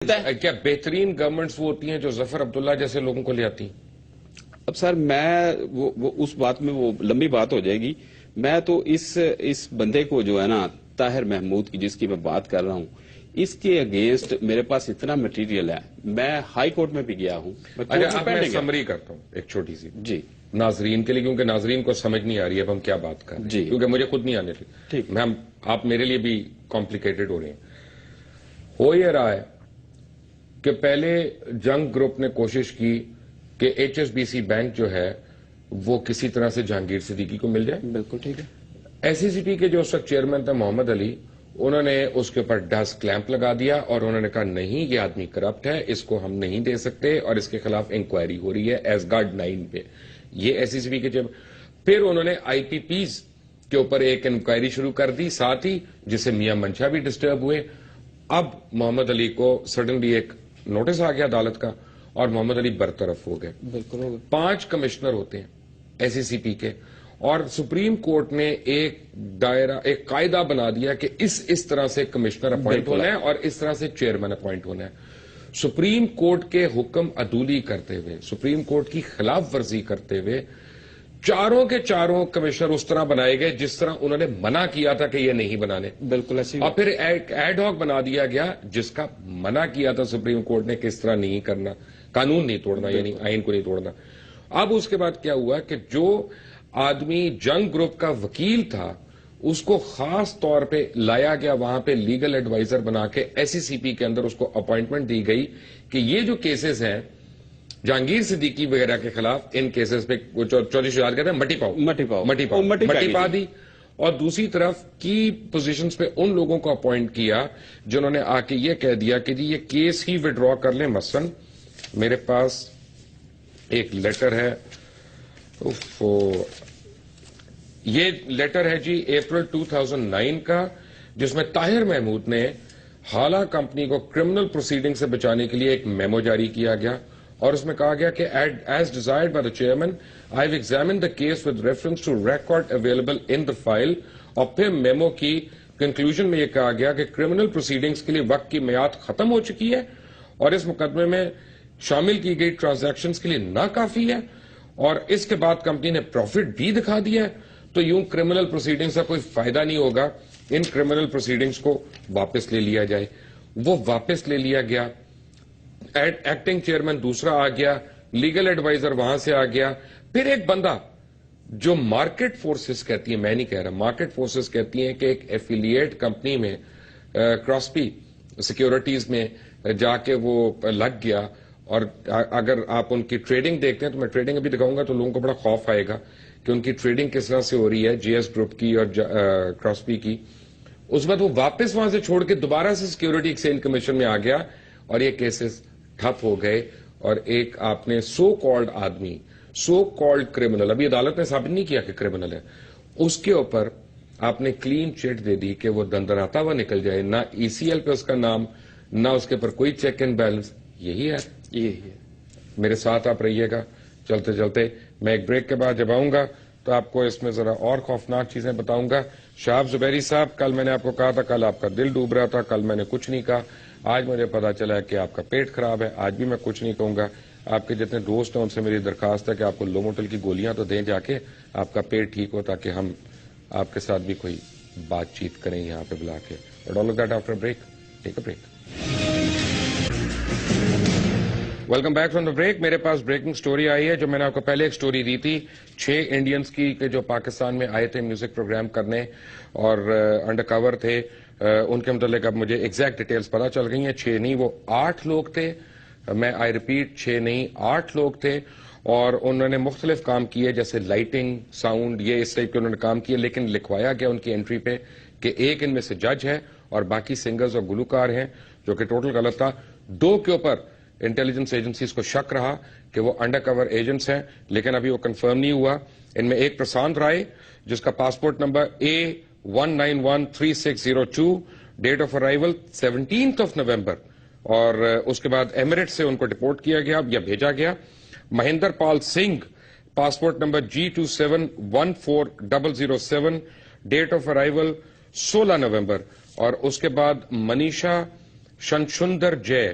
کیا بہترین گورنمنٹس وہ ہوتی ہیں جو ظفر عبداللہ جیسے لوگوں کو لے آتی ہیں؟ اب سر میں وہ اس بات میں وہ لمبی بات ہو جائے گی. میں تو اس بندے کو جو ہے نا طاہر محمود کی جس کی میں بات کر رہا ہوں اس کے اگینسٹ میرے پاس اتنا مٹیریل ہے. میں ہائی کورٹ میں بھی گیا ہوں. اب میں سمری کرتا ہوں ایک چھوٹی سی جی ناظرین کے لیے، کیونکہ ناظرین کو سمجھ نہیں آ رہی ہے اب ہم کیا بات کر رہے ہیں، جی کیونکہ مجھے خود نہیں آنے ٹھیک میں آپ میرے لیے بھی کمپلیکیٹڈ ہو رہے ہیں. ہو یہ رہا ہے کہ پہلے جنگ گروپ نے کوشش کی کہ H S B C bank جو ہے وہ کسی طرح سے جہانگیر صدیقی کو مل جائے. بالکل ٹھیک ہے. ایس سی سی پی کے جو اس وقت چیئرمین تھے محمد علی، انہوں نے اس کے اوپر ڈسک کلیمپ لگا دیا اور انہوں نے کہا نہیں یہ آدمی کرپٹ ہے، اس کو ہم نہیں دے سکتے اور اس کے خلاف انکوائری ہو رہی ہے ایز گارڈ 9 پہ. یہ ایس سی سی پی کے پھر انہوں نے آئی پی پیز کے اوپر ایک انکوائری شروع کر دی، ساتھ ہی جسے میاں منشا بھی ڈسٹرب ہوئے. اب محمد علی کو سڈنلی ایک نوٹس آ گیا عدالت کا اور محمد علی برطرف ہو گئے. بالکل ہوگا. 5 کمشنر ہوتے ہیں ایس سی سی پی کے، اور سپریم کورٹ نے ایک دائرہ ایک قاعدہ بنا دیا کہ اس طرح سے کمشنر اپوائنٹ ہونا ہے اور اس طرح سے چیئرمین اپوائنٹ ہونا ہے. سپریم کورٹ کے حکم عدولی کرتے ہوئے، سپریم کورٹ کی خلاف ورزی کرتے ہوئے چاروں کے چاروں کمشنر اس طرح بنائے گئے جس طرح انہوں نے منع کیا تھا کہ یہ نہیں بنانے. بالکل ایسی. اور پھر ایک ایڈ ہاک بنا دیا گیا جس کا منع کیا تھا سپریم کورٹ نے کہ اس طرح نہیں کرنا، قانون نہیں توڑنا، یعنی آئین کو نہیں توڑنا. اب اس کے بعد کیا ہوا کہ جو آدمی جنگ گروپ کا وکیل تھا اس کو خاص طور پہ لایا گیا وہاں پہ لیگل ایڈوائزر بنا کے ایس سی سی پی کے اندر اس کو اپوائنٹمنٹ دی گئی کہ یہ جو کیسز ہیں جہانگیر صدیقی وغیرہ کے خلاف، ان کیسز پہ چودھری شجاعت کہتے ہیں مٹی پا دی. اور دوسری طرف کی پوزیشنز پہ ان لوگوں کو اپوائنٹ کیا جنہوں نے آ کے یہ کہہ دیا کہ جی یہ کیس ہی وڈرا کر لیں. مثلا میرے پاس ایک لیٹر ہے، یہ لیٹر ہے جی اپریل 2009 کا، جس میں طاہر محمود نے ہالہ کمپنی کو کرمنل پروسیڈنگ سے بچانے کے لیے ایک میمو جاری کیا گیا اور اس میں کہا گیا کہ as desired by the chairman I have examined the case with reference to record available in the file. اور پھر میمو کی کنکلوژن میں یہ کہا گیا کہ کرمنل پروسیڈنگز کے لیے وقت کی میعاد ختم ہو چکی ہے اور اس مقدمے میں شامل کی گئی ٹرانزیکشنز کے لیے ناکافی ہے اور اس کے بعد کمپنی نے پروفٹ بھی دکھا دیا ہے. تو یوں کرمنل پروسیڈنگز کا کوئی فائدہ نہیں ہوگا، ان کرمنل پروسیڈنگز کو واپس لے لیا جائے. وہ واپس لے لیا گیا. ایکٹنگ چیئرمین دوسرا آ گیا، لیگل ایڈوائزر وہاں سے آ گیا. پھر ایک بندہ جو مارکیٹ فورسز کہتی ہیں، میں نہیں کہہ رہا، مارکیٹ فورسز کہتی ہیں کہ ایک ایفیلیٹ کمپنی میں کراسپی سیکیورٹیز میں جا کے وہ لگ گیا. اور اگر آپ ان کی ٹریڈنگ دیکھتے ہیں تو میں ٹریڈنگ ابھی دکھاؤں گا تو لوگوں کو بڑا خوف آئے گا کہ ان کی ٹریڈنگ کس طرح سے ہو رہی ہے جی ایس گروپ کی اور کراسپی کی. اس بعد وہ واپس وہاں سے چھوڑ کے دوبارہ سے سیکیورٹی ایکسچینج کمیشن میں آ گیا اور یہ کیسز ٹھپ ہو گئے. اور ایک آپ نے سو کالڈ آدمی، سو کالڈ کرمنل، ابھی عدالت نے ثابت نہیں کیا کہ کرمنل ہے، اس کے اوپر آپ نے کلین چٹ دے دی کہ وہ دندراتا ہوا نکل جائے. نہ ای سی ایل پہ اس کا نام، نہ اس کے اوپر کوئی چیک اینڈ بیلنس. یہی ہے. میرے ساتھ آپ رہیے گا چلتے چلتے. میں ایک بریک کے بعد جب آؤں گا تو آپ کو اس میں ذرا اور خوفناک چیزیں بتاؤں گا. شہاب زبیری صاحب، کل میں نے آپ کو کہا تھا کل آپ کا دل ڈوب رہا تھا، کل میں نے کچھ نہیں کہا. آج مجھے پتا چلا کہ آپ کا پیٹ خراب ہے، آج بھی میں کچھ نہیں کہوں گا. آپ کے جتنے دوست ہیں ان سے میری درخواست ہے کہ آپ کو لوموٹل کی گولیاں تو دیں جا کے، آپ کا پیٹ ٹھیک ہو تاکہ ہم آپ کے ساتھ بھی کوئی بات چیت کریں یہاں پہ بلا کے. But all of that after break. Take a break. Welcome back from the break. میرے پاس بریکنگ سٹوری آئی ہے جو میں نے آپ کو پہلے ایک سٹوری دی تھی 6 انڈینز کی کہ جو پاکستان میں آئے تھے میوزک پروگرام کرنے اور انڈر کور تھے. ان کے متعلق اب مجھے ایگزیکٹ ڈیٹیلز پتا چل گئی ہیں. 6 نہیں وہ 8 لوگ تھے. میں آئی ریپیٹ 6 نہیں 8 لوگ تھے اور انہوں نے مختلف کام کیے جیسے لائٹنگ، ساؤنڈ، یہ اس ٹائپ کے انہوں نے کام کیے. لیکن لکھوایا گیا ان کی انٹری پہ کہ ایک ان میں سے جج ہے اور باقی سنگرز اور گلوکار ہیں، جو کہ ٹوٹل غلط تھا. 2 کے اوپر انٹیلیجنس ایجنسیز کو شک رہا کہ وہ انڈر کور ایجنٹس ہیں، لیکن ابھی وہ کنفرم نہیں ہوا. ان میں ایک پرشانت رائے جس کا passport number A1913602، date of arrival 17 November, اور اس کے بعد ایمریٹ سے ان کو ڈپورٹ کیا گیا یا بھیجا گیا. Mahinder Pal Singh, passport number G2714007، date of arrival 16 November. اور اس کے بعد منیشا شنشندر جے،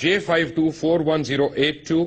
J524180।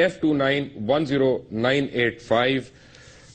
F2910985।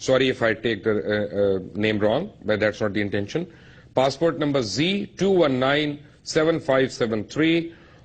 sorry if I take the name wrong, but that's not the intention. Passport number Z2197573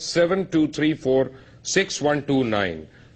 72346129।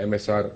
MSR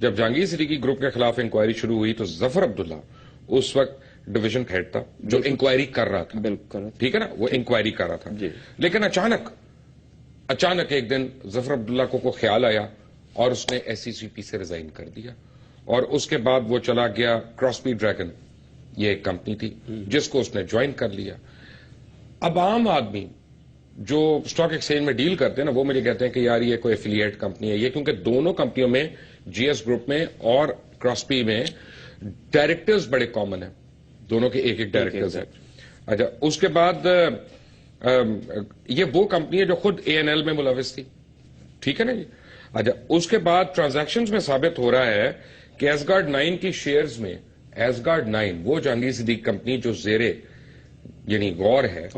جب جہانگیر صدیقی گروپ کے خلاف انکوائری شروع ہوئی تو ظفر عبداللہ اس وقت ڈویژن ہیڈ تھا جو انکوائری کر رہا تھا. بالکل ٹھیک ہے نا, وہ انکوائری کر رہا تھا. لیکن اچانک ایک دن ظفر عبداللہ کو خیال آیا اور اس نے ایس سی سی پی سے ریزائن کر دیا, اور اس کے بعد وہ چلا گیا کراسپی ڈریگن, یہ ایک کمپنی تھی جس کو اس نے جوائن کر لیا. اب عام آدمی جو اسٹاک ایکسچینج میں ڈیل کرتے ہیں نا, وہ مجھے کہتے ہیں کہ یار یہ کوئی ایفیلیٹ کمپنی ہے یہ, کیونکہ دونوں کمپنیوں میں جی ایس گروپ میں اور کراسپی میں ڈائریکٹرز بڑے کامن ہیں, دونوں کے ایک ڈائریکٹرز ہیں. اچھا, اس کے بعد یہ وہ کمپنی ہے جو خود اے این ایل میں ملوث تھی. ٹھیک ہے نا جی. اچھا, اس کے بعد ٹرانزیکشنز میں ثابت ہو رہا ہے کہ ایسگارڈ 9 کی شیئرز میں ایسگارڈ 9 وہ جہانگیر صدیقی کمپنی جو زیرے یعنی غور ہے,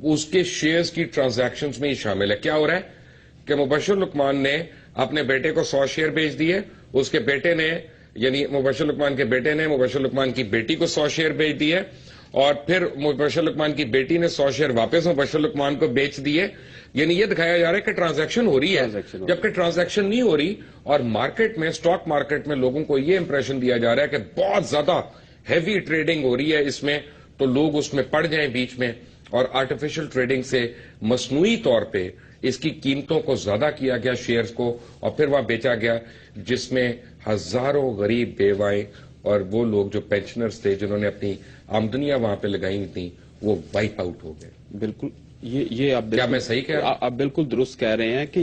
اس کے شیئرز کی ٹرانزیکشنز میں ہی شامل ہے. کیا ہو رہا ہے کہ مبشر لقمان نے اپنے بیٹے کو 100 شیئر بیچ دیے, اس کے بیٹے نے یعنی مبشر لقمان کے بیٹے نے مبشر لقمان کی بیٹی کو 100 شیئر بیچ دیے, اور پھر مبشر لقمان کی بیٹی نے 100 شیئر واپس مبشر لقمان کو بیچ دیے. یعنی یہ دکھایا جا رہا ہے کہ ٹرانزیکشن ہو رہی ہے, جبکہ ٹرانزیکشن نہیں ہو رہی. اور مارکیٹ میں, اسٹاک مارکیٹ میں لوگوں کو یہ امپریشن دیا جا رہا ہے کہ بہت زیادہ ہیوی ٹریڈنگ ہو رہی ہے اس میں, تو لوگ اس میں پڑ جائیں بیچ میں, اور آرٹیفیشل ٹریڈنگ سے مصنوعی طور پہ اس کی قیمتوں کو زیادہ کیا گیا شیئرز کو, اور پھر وہاں بیچا گیا, جس میں ہزاروں غریب بیوائیں اور وہ لوگ جو پینشنرز تھے جنہوں نے اپنی آمدنیاں وہاں پہ لگائی تھیں وہ وائپ آؤٹ ہو گئے. بالکل, یہ آپ کیا میں صحیح کہہ رہا ہوں؟ آپ بالکل درست کہہ رہے ہیں کہ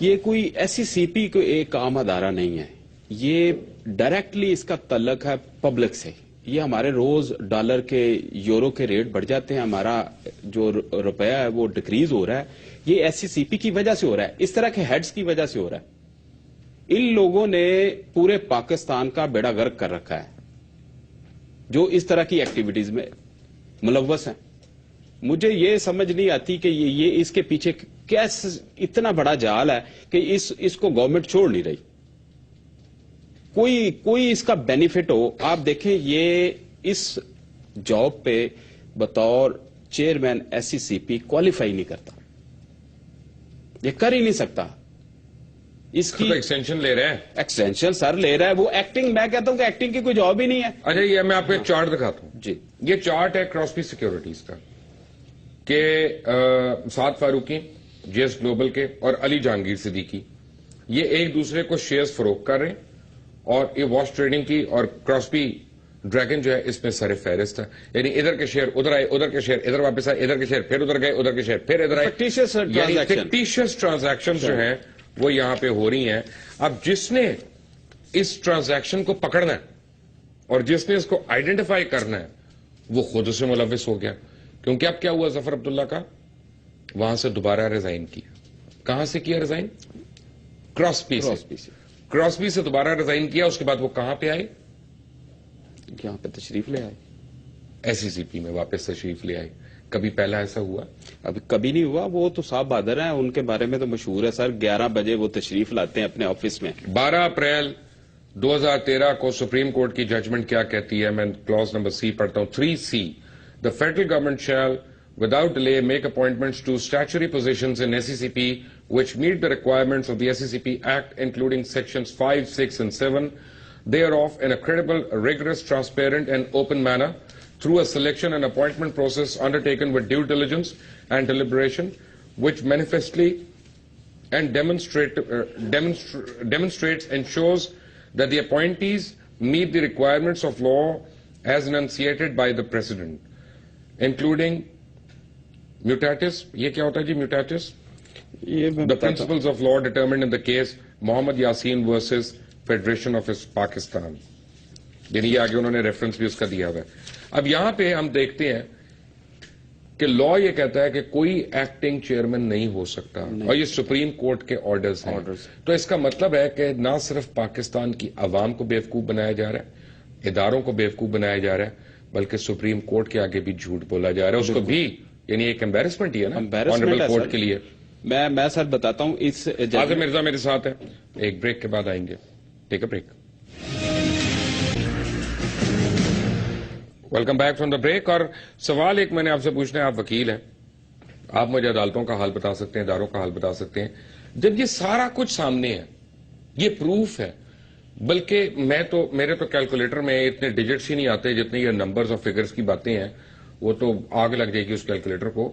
یہ کوئی ایسی سی پی کو ایک عام ادارہ نہیں ہے, یہ ڈائریکٹلی اس کا تعلق ہے پبلک سے. یہ ہمارے روز ڈالر کے یورو کے ریٹ بڑھ جاتے ہیں, ہمارا جو روپیہ ہے وہ ڈکریز ہو رہا ہے, یہ ایسی سی پی کی وجہ سے ہو رہا ہے, اس طرح کے ہیڈز کی وجہ سے ہو رہا ہے. ان لوگوں نے پورے پاکستان کا بیڑا غرق کر رکھا ہے جو اس طرح کی ایکٹیویٹیز میں ملوث ہیں. مجھے یہ سمجھ نہیں آتی کہ یہ اس کے پیچھے کیسے اتنا بڑا جال ہے کہ اس کو گورنمنٹ چھوڑ نہیں رہی. کوئی اس کا بینیفٹ ہو. آپ دیکھیں, یہ اس جاب پہ بطور چیئرمین ایس سی سی پی کوالیفائی نہیں کرتا, یہ کر ہی نہیں سکتا. اس کی ایکسٹینشن لے رہے ہیں, ایکسٹینشن سر لے رہا ہے وہ ایکٹنگ, میں کہتا ہوں کہ ایکٹنگ کی کوئی جاب ہی نہیں ہے. اچھا, یہ میں آپ کو ایک چارٹ دکھاتا ہوں. جی, یہ چارٹ ہے کراسپی سیکیورٹیز کا کہ سعد فاروقی جی ایس گلوبل کے اور علی جہانگیر صدیقی یہ ایک دوسرے کو شیئرز فروخت کر رہے ہیں, اور یہ واش ٹریڈنگ کی, اور کراسپی ڈریگن جو ہے اس میں سر فہرست ہے. یعنی ادھر کے شیئر ادھر آئے, ادھر کے شیئر ادھر واپس آئے, ادھر کے شیئر پھر ادھر گئے, ادھر کے شیئر پھر ادھر آئے. فکٹیشیس ٹرانزیکشن جو ہیں وہ یہاں پہ ہو رہی ہیں. اب جس نے اس ٹرانزیکشن کو پکڑنا ہے اور جس نے اس کو آئیڈینٹیفائی کرنا ہے وہ خود اسے ملوث ہو گیا. کیونکہ اب کیا ہوا, ظفر عبداللہ کا وہاں سے دوبارہ ریزائن کیا. کہاں سے کیا ریزائن؟ کراسپی سے. کراسپی سے دوبارہ ریزائن کیا. اس کے بعد وہ کہاں پہ آئے؟ یہاں پہ تشریف لے آئے, ایس سی سی پی میں واپس تشریف لے آئے. کبھی پہلا ایسا ہوا؟ ابھی کبھی نہیں ہوا. وہ تو صاحب بہادر ہیں, ان کے بارے میں تو مشہور ہے سر, 11 بجے وہ تشریف لاتے ہیں اپنے آفس میں. 12 اپریل 2013 کو سپریم کورٹ کی ججمنٹ کیا کہتی ہے؟ میں کلوز نمبر سی پڑھتا ہوں. 3C The federal government shall without delay make appointments to statutory positions in SCCP which meet the requirements of the SCCP Act including sections 5, 6 and 7 thereof in a credible, rigorous, transparent and open manner through a selection and appointment process undertaken with due diligence and deliberation which manifestly and demonstrates and shows that the appointees meet the requirements of law as enunciated by the President, including mutatis. یہ کیا ہوتا ہے جی mutatis? The principles of law determined in the case Mohammad Yasin versus Federation of Pakistan. یعنی یہ آگے انہوں نے reference بھی اس کا دیا ہوا ہے. اب یہاں پہ ہم دیکھتے ہیں کہ لا یہ کہتا ہے کہ کوئی ایکٹنگ چیئرمین نہیں ہو سکتا, اور یہ سپریم کورٹ کے آرڈرز ہیں. تو اس کا مطلب ہے کہ نہ صرف پاکستان کی عوام کو بیوقوف بنایا جا رہا ہے, اداروں کو بیوقوف بنایا جا رہا ہے, بلکہ سپریم کورٹ کے آگے بھی جھوٹ بولا جا رہا ہے. اس کو بھی یعنی ایک امبیرسمنٹ ہی ہے نا آنریبل کورٹ کے لیے. میں سر بتاتا ہوں, اس عاظم مرزا میرے ساتھ ہے, ایک بریک کے بعد آئیں گے. Take a break. Welcome back from the break. اور سوال ایک میں نے آپ سے پوچھنا ہے, آپ وکیل ہیں, آپ مجھے عدالتوں کا حال بتا سکتے ہیں, اداروں کا حال بتا سکتے ہیں. جب یہ سارا کچھ سامنے ہے, یہ پروف ہے. بلکہ میرے تو کیلکولیٹر میں اتنے ڈیجٹس ہی نہیں آتے جتنے یہ نمبرز اور فگرز کی باتیں ہیں. وہ تو آگ لگ جائے گی اس کیلکولیٹر کو.